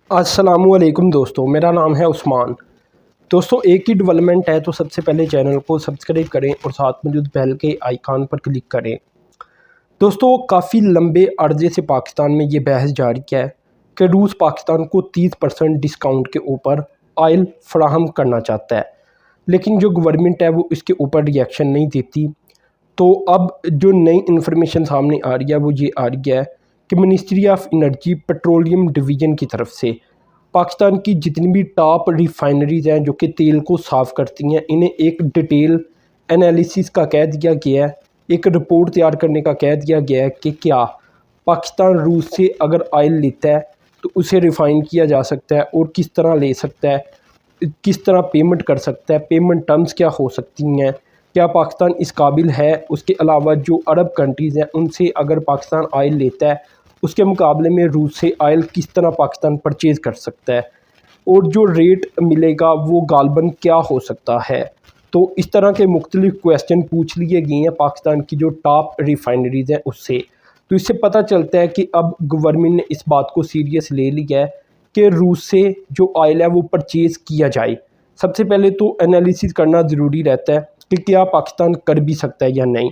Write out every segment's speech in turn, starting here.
अस्सलामुअलैकुम दोस्तों, मेरा नाम है उस्मान। दोस्तों, एक ही डेवलपमेंट है तो सबसे पहले चैनल को सब्सक्राइब करें और साथ मौजूद बेल के आइकॉन पर क्लिक करें। दोस्तों, काफ़ी लंबे अर्जे से पाकिस्तान में ये बहस जारी है कि रूस पाकिस्तान को 30% डिस्काउंट के ऊपर ऑयल फराहम करना चाहता है, लेकिन जो गवर्नमेंट है वो इसके ऊपर रिएक्शन नहीं देती। तो अब जो नई इन्फॉर्मेशन सामने आ रही है वो ये आ रही है कि ministry of energy petroleum division की तरफ से पाकिस्तान की जितनी भी टॉप रिफाइनरीज हैं जो कि तेल को साफ़ करती हैं, इन्हें एक डिटेल एनालिसिस का कह दिया गया है, एक रिपोर्ट तैयार करने का कह दिया गया है कि क्या पाकिस्तान रूस से अगर ऑयल लेता है तो उसे रिफ़ाइन किया जा सकता है और किस तरह ले सकता है, किस तरह पेमेंट कर सकता है, पेमेंट टर्म्स क्या हो सकती हैं, क्या पाकिस्तान इस काबिल है। उसके अलावा जो अरब कंट्रीज़ हैं उनसे अगर पाकिस्तान ऑयल लेता है उसके मुकाबले में रूस से ऑयल किस तरह पाकिस्तान परचेज़ कर सकता है और जो रेट मिलेगा वो गालबन क्या हो सकता है। तो इस तरह के मुख्तलिफ क्वेश्चन पूछ लिए गए हैं पाकिस्तान की जो टॉप रिफाइनरीज़ हैं उससे। तो इससे पता चलता है कि अब गवर्नमेंट ने इस बात को सीरियस ले लिया है कि रूस से जो ऑयल है वो परचेज़ किया जाए। सबसे पहले तो एनालिसिस करना ज़रूरी रहता है कि क्या पाकिस्तान कर भी सकता है या नहीं।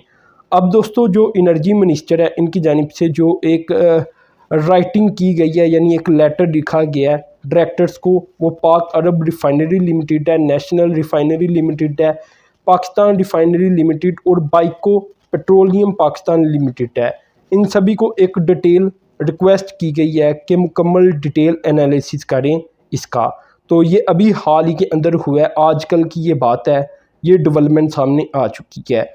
अब दोस्तों, जो एनर्जी मिनिस्टर है इनकी जानिब से जो एक राइटिंग की गई है, यानी एक लेटर लिखा गया है डायरेक्टर्स को, वो पाक अरब रिफाइनरी लिमिटेड है, नेशनल रिफाइनरी लिमिटेड है, पाकिस्तान रिफाइनरी लिमिटेड और बाइको पेट्रोलियम पाकिस्तान लिमिटेड है। इन सभी को एक डिटेल रिक्वेस्ट की गई है कि मुकम्मल डिटेल एनालिसिस करें इसका। तो ये अभी हाल ही के अंदर हुआ है, आजकल की ये बात है, ये डेवलपमेंट सामने आ चुकी है।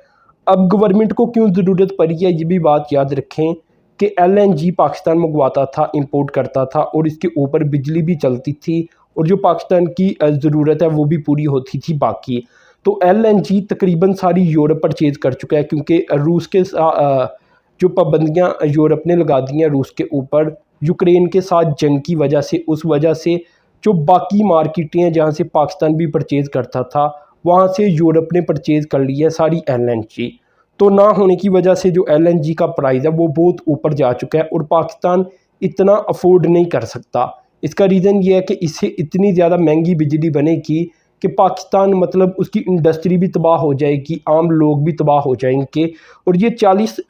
अब गवर्नमेंट को क्यों ज़रूरत पड़ी है ये भी बात याद रखें कि एलएनजी पाकिस्तान मंगवाता था, इंपोर्ट करता था और इसके ऊपर बिजली भी चलती थी और जो पाकिस्तान की ज़रूरत है वो भी पूरी होती थी बाकी। तो एलएनजी तकरीबन सारी यूरोप परचेज़ कर चुका है, क्योंकि रूस के जो पाबंदियाँ यूरोप ने लगा दी हैं रूस के ऊपर यूक्रेन के साथ जंग की वजह से, उस वजह से जो बाकी मार्केटें हैं जहाँ से पाकिस्तान भी परचेज़ करता था वहाँ से यूरोप ने परचेज़ कर ली है सारी एलएनजी। तो ना होने की वजह से जो एलएनजी का प्राइस है वो बहुत ऊपर जा चुका है और पाकिस्तान इतना अफोर्ड नहीं कर सकता। इसका रीज़न ये है कि इससे इतनी ज़्यादा महंगी बिजली बनेगी कि पाकिस्तान मतलब उसकी इंडस्ट्री भी तबाह हो जाएगी, आम लोग भी तबाह हो जाएंगे और ये $40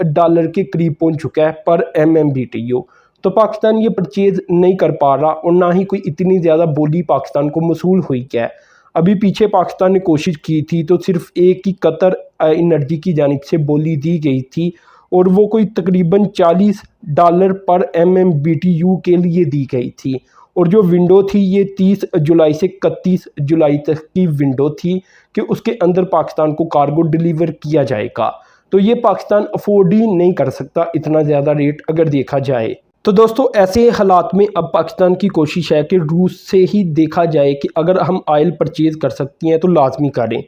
के करीब पहुंच चुका है पर MMBTU। तो पाकिस्तान ये परचेज़ नहीं कर पा रहा और ना ही कोई इतनी ज़्यादा बोली पाकिस्तान को मसूल हुई है। अभी पीछे पाकिस्तान ने कोशिश की थी तो सिर्फ एक ही कतर एनर्जी की जानिब से बोली दी गई थी और वो कोई तकरीबन $40 पर MMBTU के लिए दी गई थी और जो विंडो थी ये 30 जुलाई से 31 जुलाई तक की विंडो थी कि उसके अंदर पाकिस्तान को कार्गो डिलीवर किया जाएगा। तो ये पाकिस्तान अफोर्ड ही नहीं कर सकता इतना ज़्यादा रेट अगर देखा जाए। तो दोस्तों, ऐसे हालात में अब पाकिस्तान की कोशिश है कि रूस से ही देखा जाए कि अगर हम ऑयल परचेज़ कर सकती हैं तो लाजमी करें।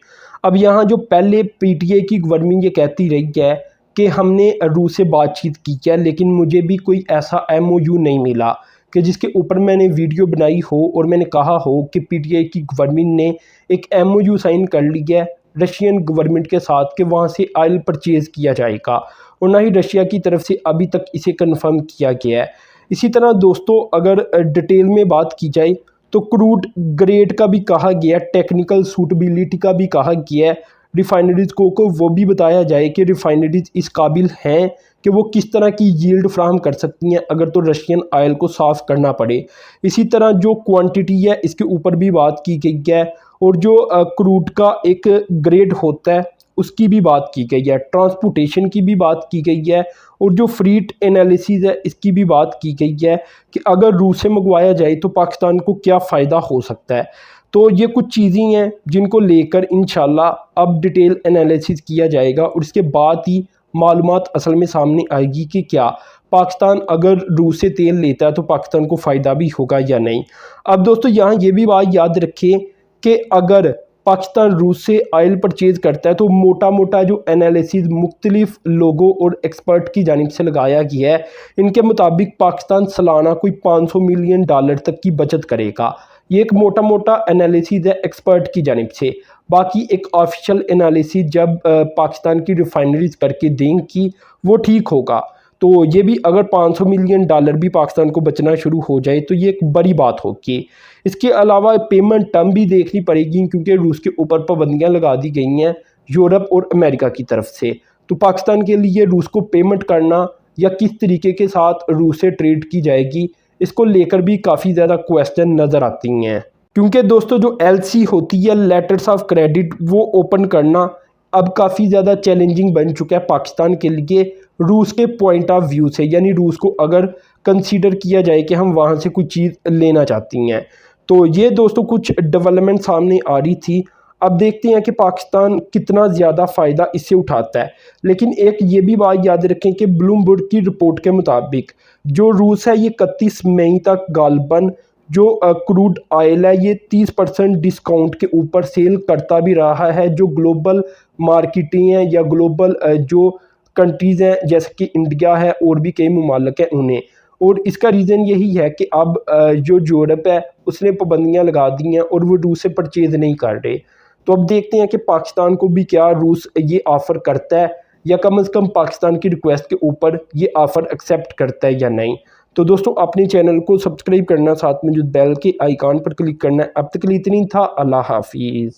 अब यहाँ जो पहले PTI की गवर्नमेंट ये कहती रही है कि हमने रूस से बातचीत की है, लेकिन मुझे भी कोई ऐसा MOU नहीं मिला कि जिसके ऊपर मैंने वीडियो बनाई हो और मैंने कहा हो कि PTI की गवर्नमेंट ने एक MOU साइन कर लिया है रशियन गवर्नमेंट के साथ कि वहाँ से ऑयल परचेज़ किया जाएगा और ना ही रशिया की तरफ से अभी तक इसे कन्फर्म किया गया है। इसी तरह दोस्तों, अगर डिटेल में बात की जाए तो क्रूड ग्रेड का भी कहा गया, टेक्निकल सूटेबिलिटी का भी कहा गया है, रिफाइनरीज को वो भी बताया जाए कि रिफाइनरीज इस काबिल हैं कि वो किस तरह की यील्ड फ्राहम कर सकती हैं अगर तो रशियन ऑयल को साफ़ करना पड़े। इसी तरह जो क्वांटिटी है इसके ऊपर भी बात की गई है और जो क्रूड का एक ग्रेड होता है उसकी भी बात की गई है, ट्रांसपोर्टेशन की भी बात की गई है और जो फ्रीट एनालिसिस है इसकी भी बात की गई है कि अगर रूस से मंगवाया जाए तो पाकिस्तान को क्या फ़ायदा हो सकता है। तो ये कुछ चीज़ें हैं जिनको लेकर इंशाल्लाह अब डिटेल एनालिसिस किया जाएगा और इसके बाद ही मालूमात असल में सामने आएगी कि क्या पाकिस्तान अगर रूस से तेल लेता है तो पाकिस्तान को फ़ायदा भी होगा या नहीं। अब दोस्तों, यहाँ ये भी बात याद रखें कि अगर पाकिस्तान रूस से ऑयल परचेज़ करता है तो मोटा मोटा जो एनालिसिस मुख्तलिफ लोगों और एक्सपर्ट की जानिब से लगाया गया है, इनके मुताबिक पाकिस्तान सालाना कोई $500 मिलियन तक की बचत करेगा। ये एक मोटा मोटा एनालिसिस है एक्सपर्ट की जानिब से। बाकी एक ऑफिशियल एनालिसिस जब पाकिस्तान की रिफाइनरीज करके देंगी वो ठीक होगा। तो ये भी अगर $500 मिलियन भी पाकिस्तान को बचना शुरू हो जाए तो ये एक बड़ी बात होगी। इसके अलावा पेमेंट टर्म भी देखनी पड़ेगी, क्योंकि रूस के ऊपर पाबंदियाँ लगा दी गई हैं यूरोप और अमेरिका की तरफ से। तो पाकिस्तान के लिए रूस को पेमेंट करना या किस तरीके के साथ रूस से ट्रेड की जाएगी, इसको लेकर भी काफ़ी ज़्यादा क्वेश्चन नज़र आती हैं। क्योंकि दोस्तों जो LC होती है, लेटर्स ऑफ क्रेडिट, वो ओपन करना अब काफ़ी ज़्यादा चैलेंजिंग बन चुका है पाकिस्तान के लिए रूस के पॉइंट ऑफ व्यू से। यानी रूस को अगर कंसीडर किया जाए कि हम वहाँ से कुछ चीज़ लेना चाहती हैं, तो ये दोस्तों कुछ डेवलपमेंट सामने आ रही थी। अब देखते हैं कि पाकिस्तान कितना ज़्यादा फ़ायदा इससे उठाता है। लेकिन एक ये भी बात याद रखें कि ब्लूमबर्ग की रिपोर्ट के मुताबिक जो रूस है ये 31 मई तक गालबन जो क्रूड ऑयल है ये 30% डिस्काउंट के ऊपर सेल करता भी रहा है। जो ग्लोबल मार्केटें हैं या ग्लोबल जो कंट्रीज़ हैं जैसे कि इंडिया है और भी कई ममालिक हैं उन्हें, और इसका रीज़न यही है कि अब जो यूरोप है उसने पाबंदियाँ लगा दी हैं और वो रूस से परचेज़ नहीं कर रहे। तो अब देखते हैं कि पाकिस्तान को भी क्या रूस ये ऑफ़र करता है, या कम से कम पाकिस्तान की रिक्वेस्ट के ऊपर ये ऑफ़र एक्सेप्ट करता है या नहीं। तो दोस्तों अपने चैनल को सब्सक्राइब करना, साथ में जो बेल के आइकॉन पर क्लिक करना है। अब तक के लिए इतनी था। अल्लाह हाफिज़।